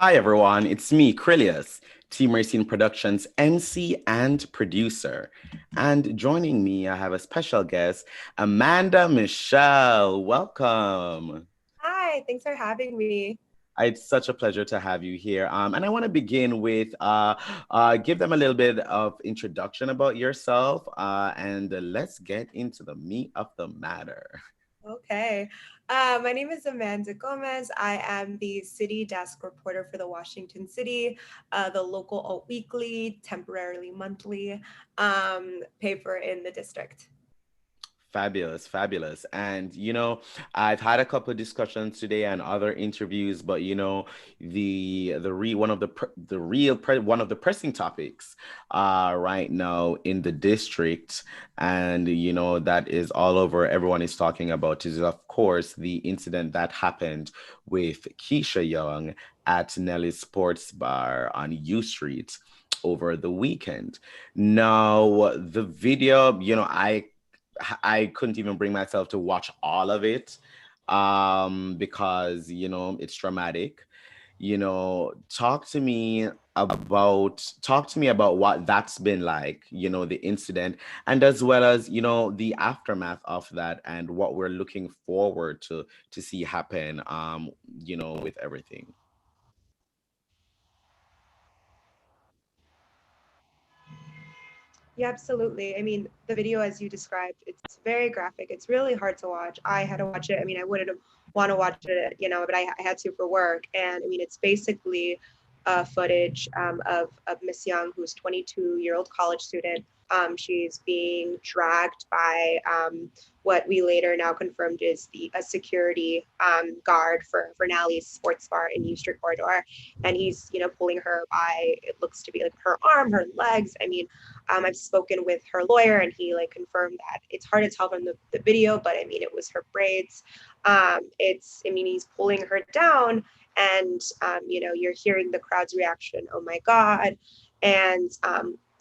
Hi everyone, it's me, Krylios, Team Racing Productions MC and producer. And joining me, I have a special guest, Amanda Michelle. Welcome. Hi, thanks for having me. It's such a pleasure to have you here. And I want to begin with give them a little bit of introduction about yourself, and let's get into the meat of the matter. Okay. My name is Amanda Gomez. I am the city desk reporter for the Washington City, the local alt weekly, temporarily monthly paper in the district. Fabulous, fabulous. And I've had a couple of discussions today and other interviews, but the re one of the pr the real pre one of the pressing topics right now in the district, and that is all over, everyone is talking about, is of course the incident that happened with Keisha Young at Nellie's Sports Bar on U Street over the weekend. Now, the video, I couldn't even bring myself to watch all of it because it's dramatic. Talk to me about what that's been like, the incident, and as well as the aftermath of that and what we're looking forward to see happen with everything. Yeah, absolutely. I mean, the video, as you described, it's very graphic. It's really hard to watch. I had to watch it. I mean, I wouldn't have want to watch it, but I had to for work. And I mean, it's basically footage of Miss Young, who's 22-year-old college student. She's being dragged by what we later now confirmed is a security guard for Nallie's sports bar in U Street Corridor. And he's, pulling her by, it looks to be like her arm, her legs. I mean, I've spoken with her lawyer, and he like confirmed that it's hard to tell from the video, but I mean, it was her braids. I mean, he's pulling her down, and you're hearing the crowd's reaction. Oh my God! And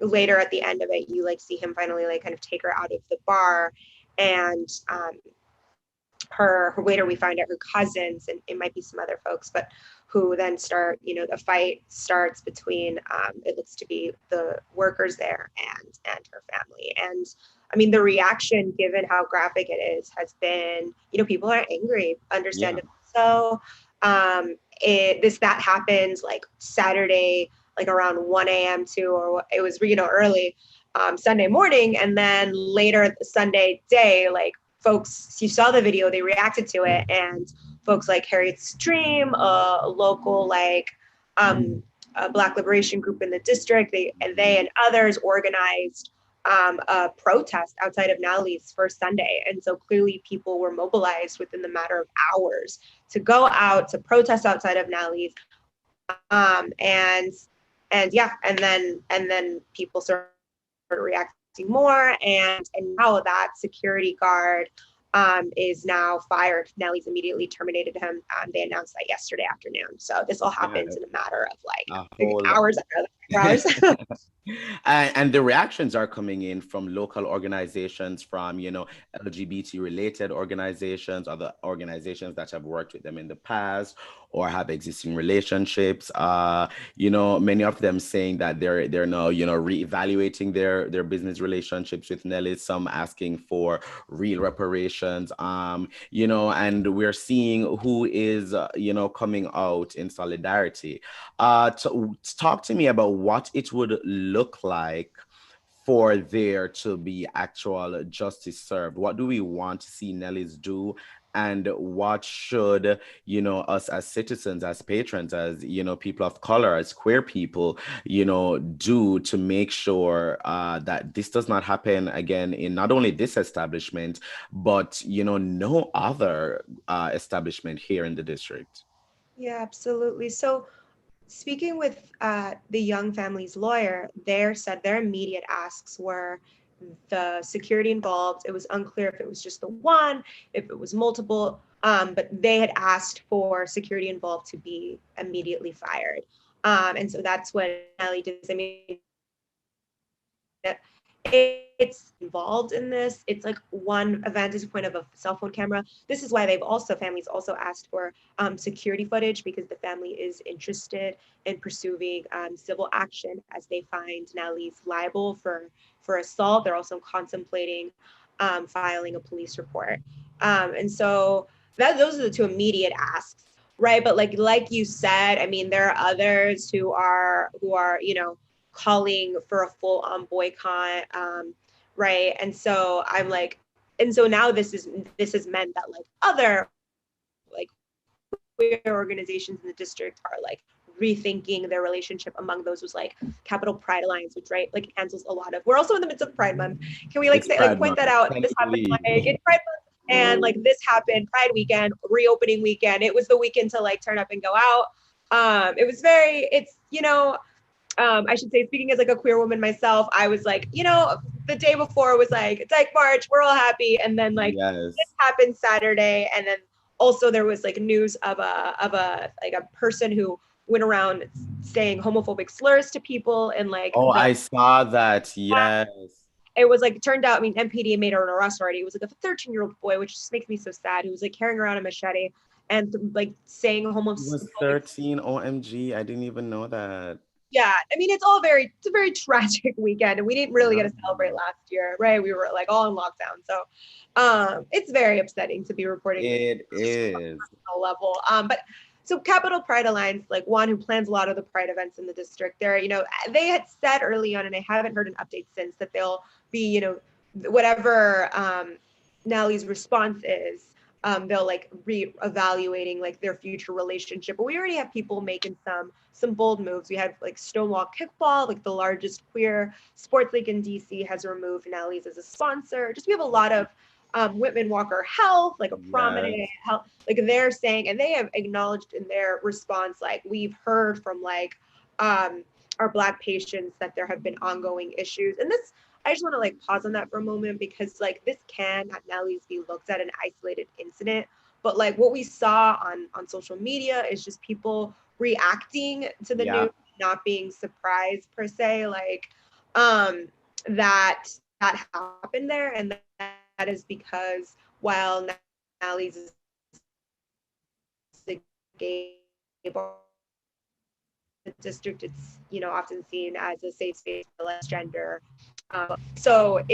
later at the end of it, you like see him finally like kind of take her out of the bar, and her waiter, we find out her cousins, and it might be some other folks, but who then start, the fight starts between it looks to be the workers there and her family. And I mean, the reaction, given how graphic it is, has been, people are angry, Yeah. understandably so. That happened like Saturday, like around 1 a.m. too, or it was, early Sunday morning, and then later the Sunday day, like folks, you saw the video, they reacted to it, and folks like Harriet Stream, a local like a Black liberation group in the district, they and others organized a protest outside of Nellie's for Sunday. And so clearly people were mobilized within the matter of hours to go out to protest outside of Nellie's. And yeah, and then people started reacting more, and now that security guard is now fired. Nellie's immediately terminated him. They announced that yesterday afternoon. So this all Yeah, happens in a matter of like a I think whole hours hours. And the reactions are coming in from local organizations, from, LGBT related organizations, other organizations that have worked with them in the past or have existing relationships. Many of them saying that they're now, reevaluating their business relationships with Nelly, some asking for real reparations. And we're seeing who is, coming out in solidarity. Talk to me about what it would look like for there to be actual justice served. What do we want to see Nellies do? And what should, us as citizens, as patrons, as, people of color, as queer people, do to make sure that this does not happen again in not only this establishment, but, no other establishment here in the district? Yeah, absolutely. So speaking with the Young family's lawyer, their immediate asks were the security involved. It was unclear if it was just the one, if it was multiple, but they had asked for security involved to be immediately fired. And so that's what Nellie did. I mean, it's involved in this. It's like one a vantage point of a cell phone camera. This is why families also asked for security footage, because the family is interested in pursuing civil action as they find Nellie's liable for assault. They're also contemplating filing a police report. And so those are the two immediate asks, right? But like you said, I mean, there are others who are calling for a full on boycott, right? And so I'm like, and so now this has meant that like other like queer organizations in the district are like rethinking their relationship. Among those was like Capital Pride Alliance, which right like handles a lot of. We're also in the midst of Pride Month. Can we like It's say like Pride point Month. that out? Can This you happened believe? like in Pride Month, and like this happened Pride weekend, reopening weekend. It was the weekend to like turn up and go out. It was very. It's I should say, speaking as like a queer woman myself, I was like, the day before was like, it's like March, we're all happy. And then like this Yes. happened Saturday. And then also there was like news of a like a person who went around saying homophobic slurs to people and like Oh, I saw that. Yes. it was like, it turned out, I mean, MPD made an arrest already. It was like a 13-year-old boy, which just makes me so sad. He was like carrying around a machete and like saying He was homophobic. 13. OMG. I didn't even know that. Yeah, I mean, it's a very tragic weekend, and we didn't really get Yeah. to celebrate last year, right? We were like all in lockdown, so it's very upsetting to be reporting this It just is. on a level. But so Capital Pride Alliance, like one who plans a lot of the Pride events in the district, they had said early on, and I haven't heard an update since, that they'll be, whatever Nellie's response is, they'll like re-evaluating like their future relationship. But we already have people making some bold moves. We had like Stonewall Kickball, like the largest queer sports league in DC, has removed Nellie's as a sponsor. Just we have a lot of Whitman Walker Health, like a prominent Yes. health, like they're saying, and they have acknowledged in their response, like we've heard from like our Black patients that there have been ongoing issues. And this, I just want to like pause on that for a moment, because like this can at Nellie's be looked at an isolated incident, but like what we saw on social media is just people reacting to the Yeah. news, not being surprised per se, like um that happened there. And that is because while Nellie's is a gay bar, the district, it's often seen as a safe space for less gender. So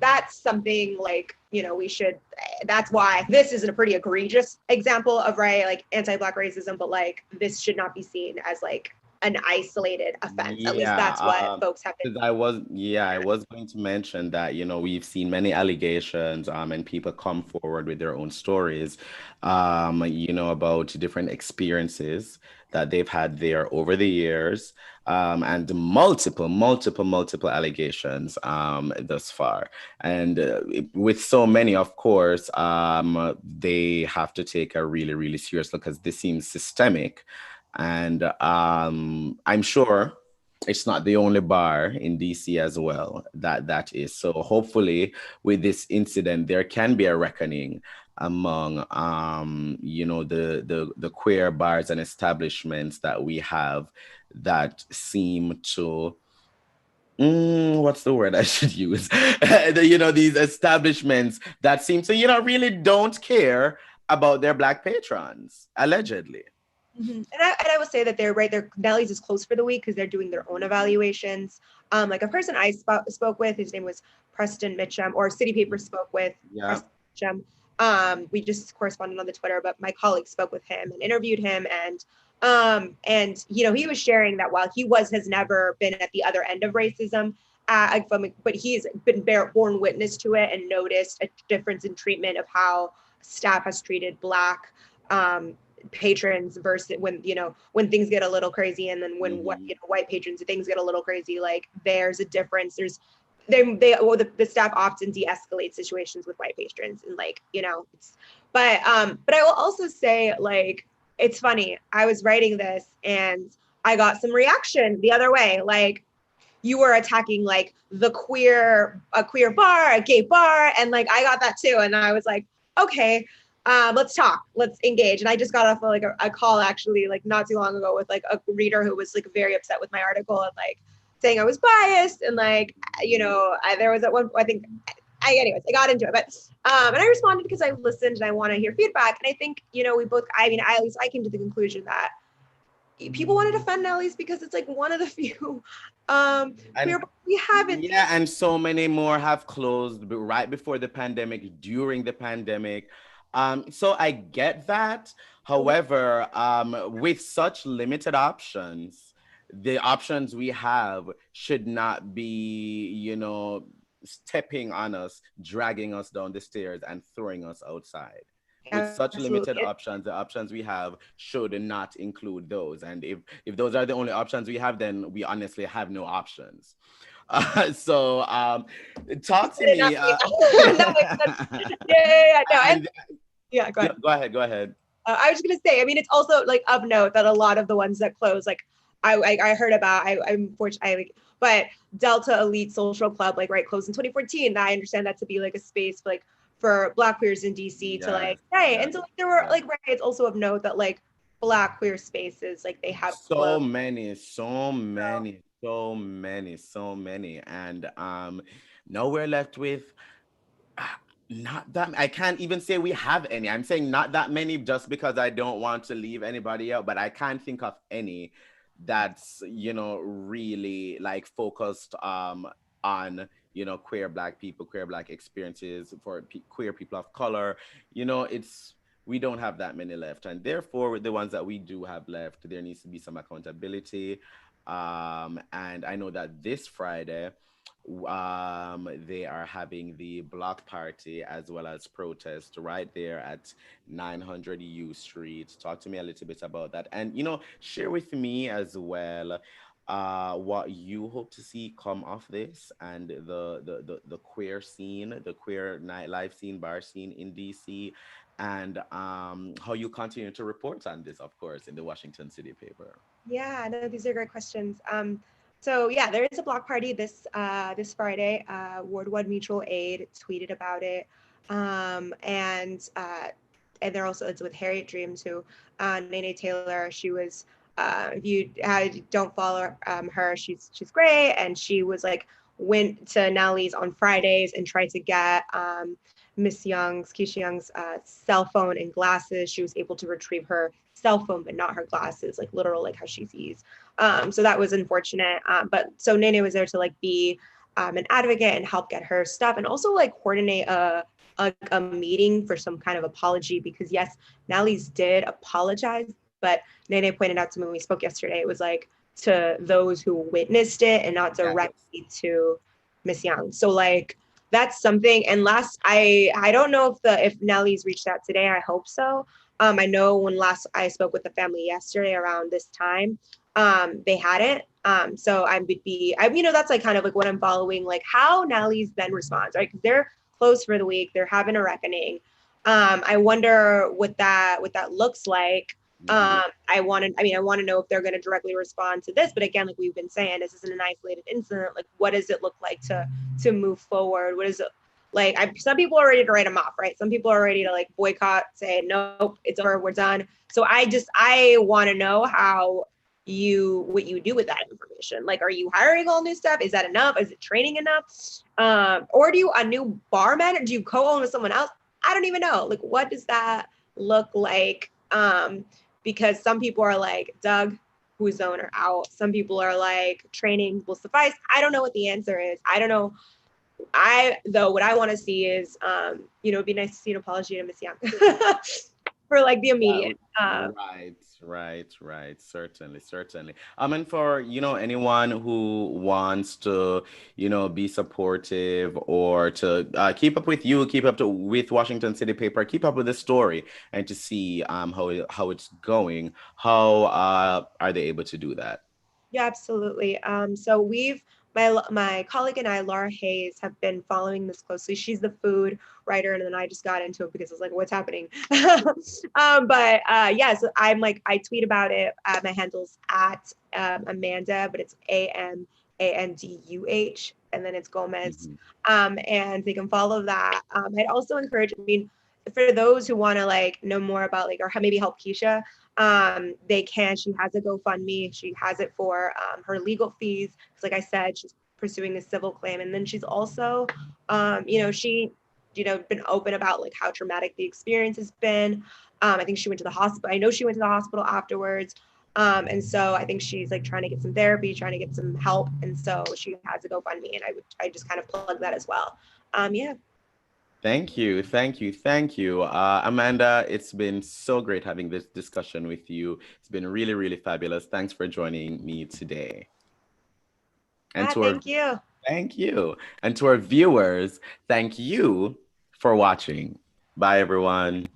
that's something like we should. That's why this is a pretty egregious example of right like anti-Black racism, but like this should not be seen as like an isolated offense. At least Yeah, that's what folks have been. 'cause I was going to mention that, we've seen many allegations, and people come forward with their own stories, about different experiences that they've had there over the years, and multiple allegations, thus far. And with so many, of course, they have to take a really, really serious look, because this seems systemic. And I'm sure it's not the only bar in DC as well that is. So hopefully with this incident, there can be a reckoning among the queer bars and establishments that we have that seem to what's the word I should use? These establishments that seem to, really don't care about their Black patrons, allegedly. And I will say that they're right. Their Nellie's is closed for the week because they're doing their own evaluations. Like a person I spoke with, his name was Preston Mitchum, or City Paper spoke with Yeah. Preston Mitchum. We just corresponded on the Twitter, but my colleague spoke with him and interviewed him, and he was sharing that while has never been at the other end of racism, but he's been born witness to it and noticed a difference in treatment of how staff has treated Black patrons versus when things get a little crazy, and then when white patrons, things get a little crazy. Like there's a difference. The staff often de-escalate situations with white patrons, and but I will also say, like, it's funny, I was writing this and I got some reaction the other way, like you were attacking like a queer bar, a gay bar, and like I got that too, and I was like, okay, let's talk, let's engage. And I just got off of, like a call actually like not too long ago with like a reader who was like very upset with my article, and like saying I was biased and like, there was at one, I think, anyways, I got into it, but and I responded because I listened and I want to hear feedback. And I think, we both, at least I came to the conclusion that people want to defend Nellie's because it's like one of the few And queer we haven't. yeah, and so many more have closed right before the pandemic, during the pandemic. So I get that. However, with such limited options, the options we have should not be, stepping on us, dragging us down the stairs, and throwing us outside. With such limited Absolutely. options, the options we have should not include those. And if those are the only options we have, then we honestly have no options. So talk to Not me. me. No, no. And And yeah, go yeah, ahead. go ahead, go ahead. I was just gonna say, I mean, it's also like of note that a lot of the ones that close, like I heard about, I'm fortunate, but Delta Elite Social Club, like right, closed in 2014. I understand that to be like a space like for Black queers in DC to Yes, like, hey, yes, and so like, there were yes. like, right, it's also of note that like Black queer spaces, like they have So closed. many, so So, many, so many, so many. And now we're left with not that. I can't even say we have any. I'm saying not that many just because I don't want to leave anybody out, but I can't think of any that's, really like focused on, queer Black people, queer Black experiences for queer people of color. It's we don't have that many left, and therefore with the ones that we do have left, there needs to be some accountability. And I know that this Friday they are having the block party as well as protest right there at 900 U Street. Talk to me a little bit about that, and share with me as well what you hope to see come off this, and the queer scene, the queer nightlife scene, bar scene in DC, and how you continue to report on this, of course, in the Washington City paper. yeah, no, these are great questions. So yeah, there is a block party this Friday. Ward One Mutual Aid tweeted about it, and they're also, it's with Harriet Dreams, who Nene Taylor. She was if you don't follow her, she's great, and she was like went to Nellie's on Fridays and tried to get Keisha Young's cell phone and glasses. She was able to retrieve her cell phone, but not her glasses, like literal, like how she sees. So that was unfortunate. But so Nene was there to like be an advocate and help get her stuff, and also like coordinate a meeting for some kind of apology, because yes, Nellie's did apologize, but Nene pointed out to me when we spoke yesterday, it was like to those who witnessed it and not Yes. directly to Miss Young. So like that's something. And last, I don't know if Nellie's reached out today. I hope so. I know when last I spoke with the family yesterday around this time, they hadn't. So I would be, that's like kind of like what I'm following, like how Nellie's then responds, right? Because they're closed for the week, they're having a reckoning. I wonder what that looks like. Mhm. I want to know if they're going to directly respond to this. But again, like we've been saying, this isn't an isolated incident. Like, what does it look like to move forward? What is it like? Some people are ready to write them off, right? Some people are ready to like boycott, say nope, it's over, we're done. So I want to know what you do with that information. Like, are you hiring all new staff? Is that enough? Is it training enough? Or do you a new barman, or do you co-own with someone else? I don't even know. Like, what does that look like? Because some people are like, Doug, who's the owner, out. Some people are like, training will suffice. I don't know what the answer is. I don't know. Though what I want to see is, it'd be nice to see an apology to Miss Young for like the That immediate. right, right. Certainly, certainly. And for anyone who wants to be supportive, or to keep up with you, keep up with Washington City Paper, keep up with the story, and to see how it's going. How are they able to do that? Yeah, absolutely. So my colleague and I, Laura Hayes, have been following this closely. She's the food writer, and then I just got into it because I was like, what's happening? But yeah, so I tweet about it. My handle's at Amanda, but it's AMANDUH, and then it's Gomez. Mhm. And they can follow that. I'd also encourage, I mean, for those who want to like know more about like or maybe help Keisha, they can. She has a GoFundMe. She has it for her legal fees. Because like I said, she's pursuing this civil claim, and then she's also, she, been open about like how traumatic the experience has been. I think she went to the hospital. I know she went to the hospital afterwards. And so I think she's like trying to get some therapy, trying to get some help, and so she has a GoFundMe, and I just kind of plug that as well. Yeah. Thank you, thank you, thank you. Amanda, it's been so great having this discussion with you. It's been really, really fabulous. Thanks for joining me today. And to our Thank you. thank you. And to our viewers, thank you for watching. Bye, everyone.